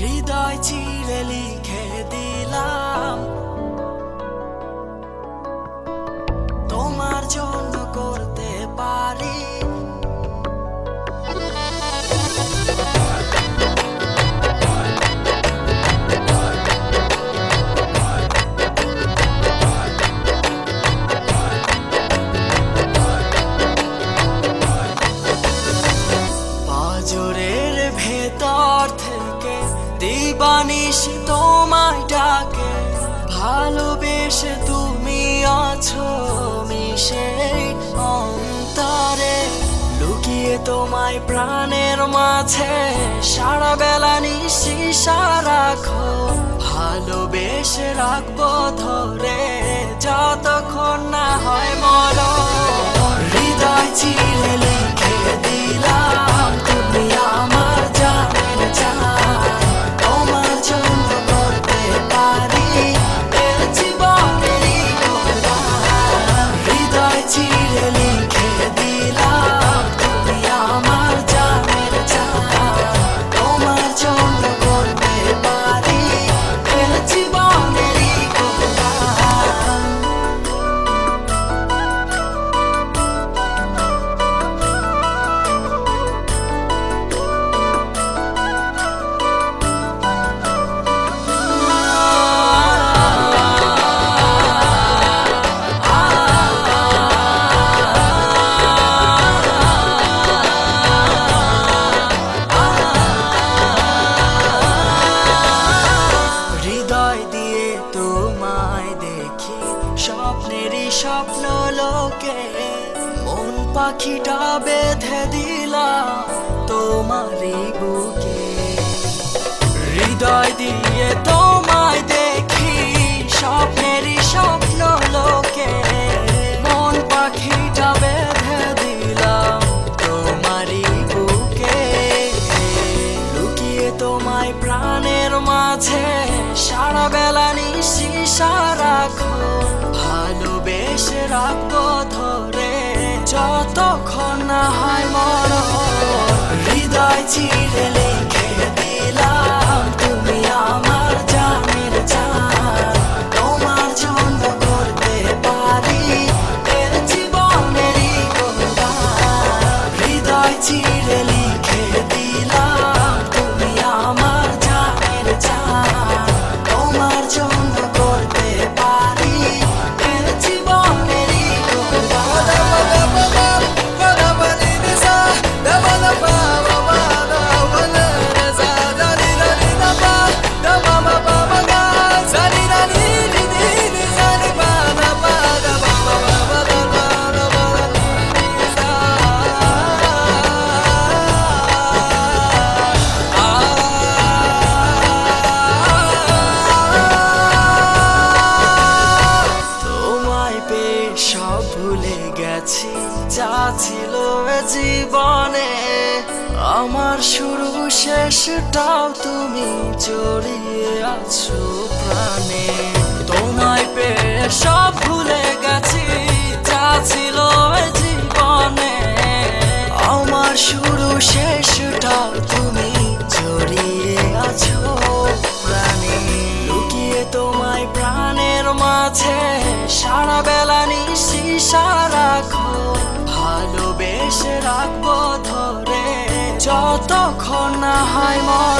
হৃদয় চিরে লিখে দিলাম তোমার জন্য করতে পারি। পাঁজরের ভেতর থেকে দিবানিশি তোমায় ডাকে, ভালোবেসে তুমি আছো মিশে অন্তরে। লুকিয়ে তোমায় প্রাণের মাঝে সারা বেলা নিশি রাখো, ভালোবেসে রাখবো ধরে যতক্ষণ না হয় মরণ। হৃদয় চিরে লিখে দিলাম তুমি আমার জানের জান, তোমার জন্য করতে পারি এ জীবনেরই কোরবান। হৃদয় চিরে লিখে দিলাম তুমি আমার জানের জান, তোমার জন্য করতে পারি এ জীবনেরই কোরবান। হৃদয় দিয়ে তোমায় দেখি স্বপ্নেরই স্বপ্ন লোকে, মন পাখিটা বেঁধে দিলাম তোমারই বুকে। হৃদয় দিয়ে তোমায় দেখি স্বপ্নেরই স্বপ্ন লোকে, মন পাখিটা বেঁধে দিলাম তোমারই বুকে। লুকিয়ে তোমায় প্রাণের মাঝে সারা বেলা নিশি রাখো, ভালোবেসে রাখবো ধরে যতক্ষণ না হয় মরণ। হৃদয় চিরে লিখে দিলাম তুমি আমার জানের জান, তোমার জন্য করতে পারি এ জীবনেরই কোরবান। হৃদয় চিরে লিখে দিলাম তুমি আমার জানের জান, তোমার জন্য করতে পারি এ জীবনেরই কোরবান। তোমায় পেয়ে সব ভুলে গেছি যা ছিল এ জীবনে, আমার শুরু শেষটাও তুমি জড়িয়ে আছো প্রাণে। তোমায় পেয়ে সব ভুলে গেছি যা ছিল এ জীবনে, আমার শুরু শেষটাও তুমি জড়িয়ে আছো প্রাণে। লুকিয়ে তোমায় প্রাণের মাঝে সারা বেলা নিশি রাখো, ভালোবেসে রাখবো ধরে যতক্ষণ না হয় মরণ।